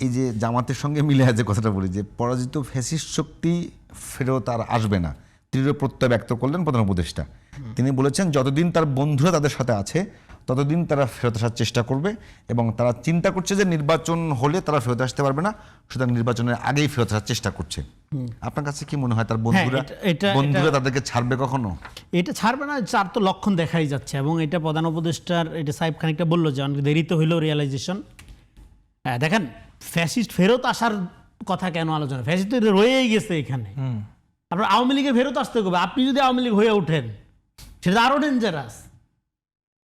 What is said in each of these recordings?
এই যে জামাতের সঙ্গে মিলে যে কথাটা বলি যে পরাজিত ফ্যাসিস্ট শক্তি ফেরত আর আসবে না, দৃঢ় প্রত্যয় ব্যক্ত করলেন প্রধান উপদেষ্টা। তিনি বলেছেন যতদিন তার বন্ধুরা তাদের সাথে আছে ততদিন তারা ফেরত আসার চেষ্টা করবে এবং তারা চিন্তা করছে যে নির্বাচন হলে তারা ফেরত আসতে পারবে না, সুতরাং নির্বাচনের আগেই ফেরত আসার চেষ্টা করছে। আপনার কাছে কি মনে হয় তার বন্ধুরা তাদেরকে ছাড়বে কখনো? এটা ছাড়বে না, তার তো লক্ষণ দেখাই যাচ্ছে। এবং এটা প্রধান উপদেষ্টার এটা সাহেব খানিকটা বললো যে অনেক দেরিতে হইলেও রিয়েলাইজেশন। দেখেন ফ্যাসিস্ট ফেরত আসার কথা কেন আলোচনা, ফ্যাসিস্ট তো রয়েই গেছে এখানে। আপনার আওয়ামী লীগের ফেরত আসতে হবে। আপনি যদি আওয়ামী লীগ হয়ে ওঠেন সেটা আরো ডেঞ্জারাস।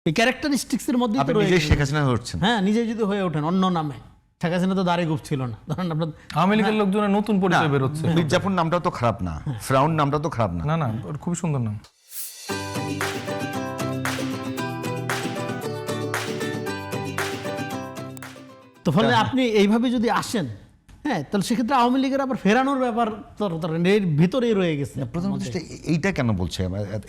এই ক্যারেক্টারিস্টিক্সের মধ্যে তো রয়েছে। শেখ হাসিনা হচ্ছেন, হ্যাঁ, নিজে যদি হয়ে ওঠেন অন্য নামে। শেখ হাসিনা তো দাঁড়িয়ে গুপ ছিল না, ধরেন আপনার আওয়ামী লীগের লোকজনের নতুন পরিচয় বের হচ্ছে। মির্জাফর নামটা তো খারাপ না, ফ্রাউন নামটা তো খারাপ না। না না, খুব সুন্দর নাম। তো ফলে আপনি এইভাবে যদি আসেন, হ্যাঁ, তাহলে সেক্ষেত্রে আওয়ামী লীগের আবার ফেরানোর ব্যাপার এর ভিতরেই রয়ে গেছে। প্রধান উপদেষ্টা এইটা কেন বলছে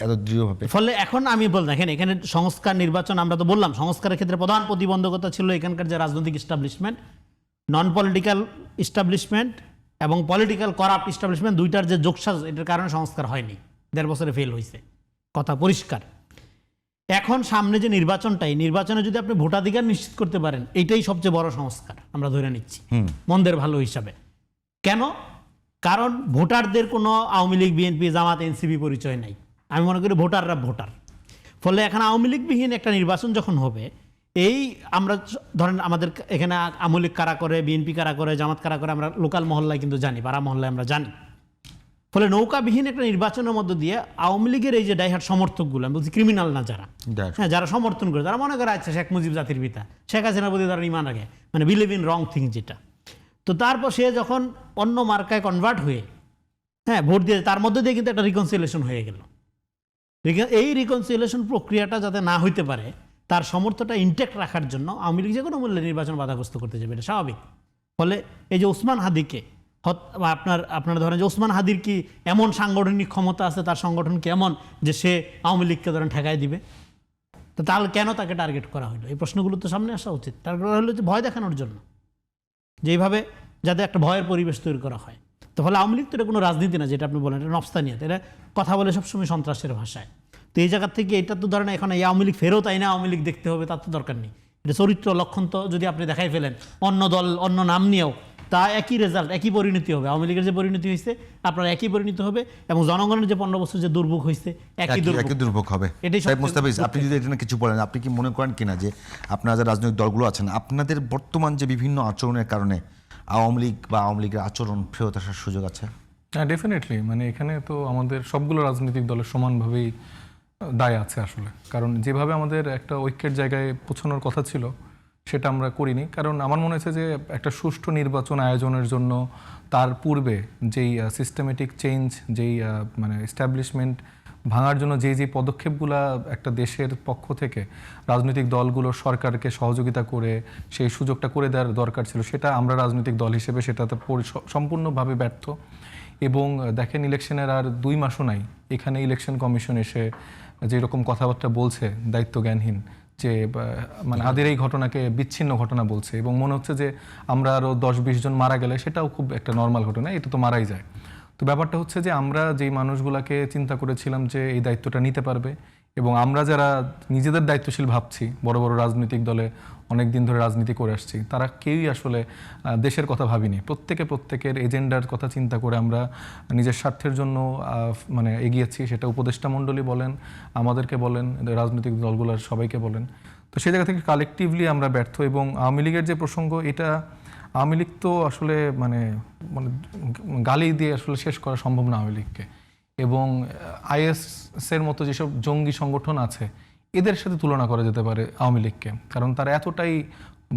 এত দৃঢ়ভাবে? ফলে এখন আমি দেখেন এখানে সংস্কার নির্বাচন, আমরা তো বললাম সংস্কারের ক্ষেত্রে প্রধান প্রতিবন্ধকতা ছিল এখানকার যে রাজনৈতিক ইস্টাবলিশমেন্ট, নন পলিটিক্যাল ইস্টাবলিশমেন্ট এবং পলিটিক্যাল করাপ্ট ইস্টাবলিশমেন্ট, দুইটার যে যোগসাজ, এটার কারণে সংস্কার হয়নি, 1.5 বছরে ফেল হয়েছে, কথা পরিষ্কার। এখন সামনে যে নির্বাচনটাই, নির্বাচনে যদি আপনি ভোটাধিকার নিশ্চিত করতে পারেন, এটাই সবচেয়ে বড় সংস্কার আমরা ধরে নিচ্ছি মন্দের ভালো হিসাবে। কেন? কারণ ভোটারদের কোনো আওয়ামী লীগ, বিএনপি, জামাত, এনসিপি পরিচয় নাই। আমি মনে করি ভোটাররা ভোটার। ফলে এখন আওয়ামী লীগবিহীন একটা নির্বাচন যখন হবে, এই আমরা ধরেন আমাদের এখানে আওয়ামী লীগ কারা করে, বিএনপি কারা করে, জামাত কারা করে, আমরা লোকাল মহল্লায় কিন্তু জানি, পাড়া মহল্লায় আমরা জানি। ফলে নৌকাবিহীন একটা নির্বাচনের মধ্য দিয়ে আওয়ামী লীগের এই যে ডাইহার্ট সমর্থকগুলো, আমি বলছি ক্রিমিনাল না যারা, হ্যাঁ, যারা সমর্থন করে, তারা মনে করে আচ্ছা শেখ মুজিব জাতির পিতা, শেখ হাসিনার প্রতি তারা ইমান রাখে, মানে বিলিভ ইন রং থিং যেটা। তো তারপর সে যখন অন্য মার্কায় কনভার্ট হয়ে, হ্যাঁ, ভোট দিয়ে, তার মধ্যে দিয়ে কিন্তু একটা রিকনসিলিয়েশন হয়ে গেল। এই রিকনসিলিয়েশন প্রক্রিয়াটা যাতে না হইতে পারে, তার সমর্থনটা ইনটেক্ট রাখার জন্য আওয়ামী লীগ যে কোনো মূল্যে নির্বাচন বাধাগ্রস্ত করতে যাবে, এটা স্বাভাবিক। ফলে এই যে ওসমান হাদিকে আপনার ধরেন যে ওসমান হাদির কি এমন সাংগঠনিক ক্ষমতা আছে, তার সংগঠন কি এমন যে সে আওয়ামী লীগকে ধরেন ঠেকায় দিবে? তো তাহলে কেন তাকে টার্গেট করা হলো? এই প্রশ্নগুলো তো সামনে আসা উচিত। টার্গেট করা হলো যে ভয় দেখানোর জন্য, যেইভাবে যাতে একটা ভয়ের পরিবেশ তৈরি করা হয়। তো ফলে আওয়ামী লীগ তো এটা কোনো রাজনীতি না, যেটা আপনি বলেন, এটা নফস্তানিয়াত, এটা কথা বলে সবসময় সন্ত্রাসের ভাষায়। তো এই জায়গা থেকে এটা তো ধরেন এখন এই আওয়ামী লীগ ফেরত আইনা আওয়ামী লীগ দেখতে হবে, তার তো দরকার নেই। এটা চরিত্র লক্ষণ তো যদি আপনি দেখাই ফেলেন অন্য দল অন্য নাম নিয়েও, তা একই রেজাল্ট, একই পরিণতি হবে। আওয়ামী লীগের যে পরিণতি হয়েছে আপনার একই পরিণতি হবে, এবং জনগণের যে 15 বছর যে দুর্ভোগ হয়েছে একই দুর্ভোগ হবে। এটাই মোস্তাফিজ, আপনি যদি এটা কিছু বলেন, আপনি কি মনে করেন কিনা যে আপনারা যে রাজনৈতিক দলগুলো আছেন, আপনাদের বর্তমান যে বিভিন্ন আচরণের কারণে আওয়ামী লীগ বা আওয়ামী লীগের আচরণ ফেরত আসার সুযোগ আছে? হ্যাঁ, ডেফিনেটলি। মানে এখানে তো আমাদের সবগুলো রাজনৈতিক দলের সমানভাবেই দায় আছে আসলে। কারণ যেভাবে আমাদের একটা ঐক্যের জায়গায় পৌঁছানোর কথা ছিল, সেটা আমরা করিনি। কারণ আমার মনে হচ্ছে যে একটা সুষ্ঠু নির্বাচন আয়োজনের জন্য তার পূর্বে যেই সিস্টেমেটিক চেঞ্জ, যেই মানে এস্টাবলিশমেন্ট ভাঙার জন্য যে পদক্ষেপগুলো একটা দেশের পক্ষ থেকে রাজনৈতিক দলগুলো সরকারকে সহযোগিতা করে সেই সুযোগটা করে দেওয়ার দরকার ছিল, সেটা আমরা রাজনৈতিক দল হিসেবে সেটাতে সম্পূর্ণভাবে ব্যর্থ। এবং দেখেন, ইলেকশনের আর 2 মাসও নাই, এখানে ইলেকশন কমিশন এসে যেরকম কথাবার্তা বলছে দায়িত্বজ্ঞানহীন, যে মানে আদের এই ঘটনাকে বিচ্ছিন্ন ঘটনা বলছে, এবং মনে হচ্ছে যে আমরা আরও 10-20 জন মারা গেলে সেটাও খুব একটা নর্মাল ঘটনা, এটা তো মারাই যায়। তো ব্যাপারটা হচ্ছে যে আমরা যেই মানুষগুলোকে চিন্তা করেছিলাম যে এই দায়িত্বটা নিতে পারবে, এবং আমরা যারা নিজেদের দায়িত্বশীল ভাবছি, বড় বড় রাজনৈতিক দলে অনেক দিন ধরে রাজনীতি করে আসছি, তারা কেউই আসলে দেশের কথা ভাবিনি। প্রত্যেকের এজেন্ডার কথা চিন্তা করে আমরা নিজের স্বার্থের জন্য মানে এগিয়েছি। সেটা উপদেষ্টা মণ্ডলী বলেন, আমাদেরকে বলেন, রাজনৈতিক দলগুলোর সবাইকে বলেন। তো সেই জায়গা থেকে কালেকটিভলি আমরা ব্যর্থ। এবং আওয়ামী লীগের যে প্রসঙ্গ, এটা আওয়ামী লীগ তো আসলে মানে গালি দিয়ে আসলে শেষ করা সম্ভব না আওয়ামী লীগকে। এবং আইএসের মতো যেসব জঙ্গি সংগঠন আছে, এদের সাথে তুলনা করা যেতে পারে আওয়ামী লীগকে। কারণ তারা এতটাই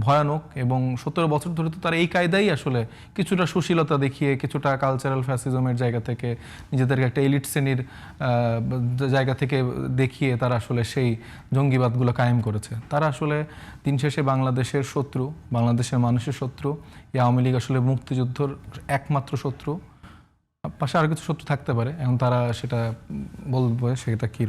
ভয়ানক, এবং 17 বছর ধরে তো তারা এই কায়দাই আসলে কিছুটা সুশীলতা দেখিয়ে, কিছুটা কালচারাল ফ্যাসিজমের জায়গা থেকে, নিজেদেরকে একটা এলিট শ্রেণীর জায়গা থেকে দেখিয়ে তারা আসলে সেই জঙ্গিবাদগুলো কায়েম করেছে। তারা আসলে দিন শেষে বাংলাদেশের শত্রু, বাংলাদেশের মানুষের শত্রু। এই আওয়ামী লীগ আসলে মুক্তিযুদ্ধর একমাত্র শত্রু, পাশে আর কিছু শত্রু থাকতে পারে, এখন তারা সেটা বলবে সেটা কী।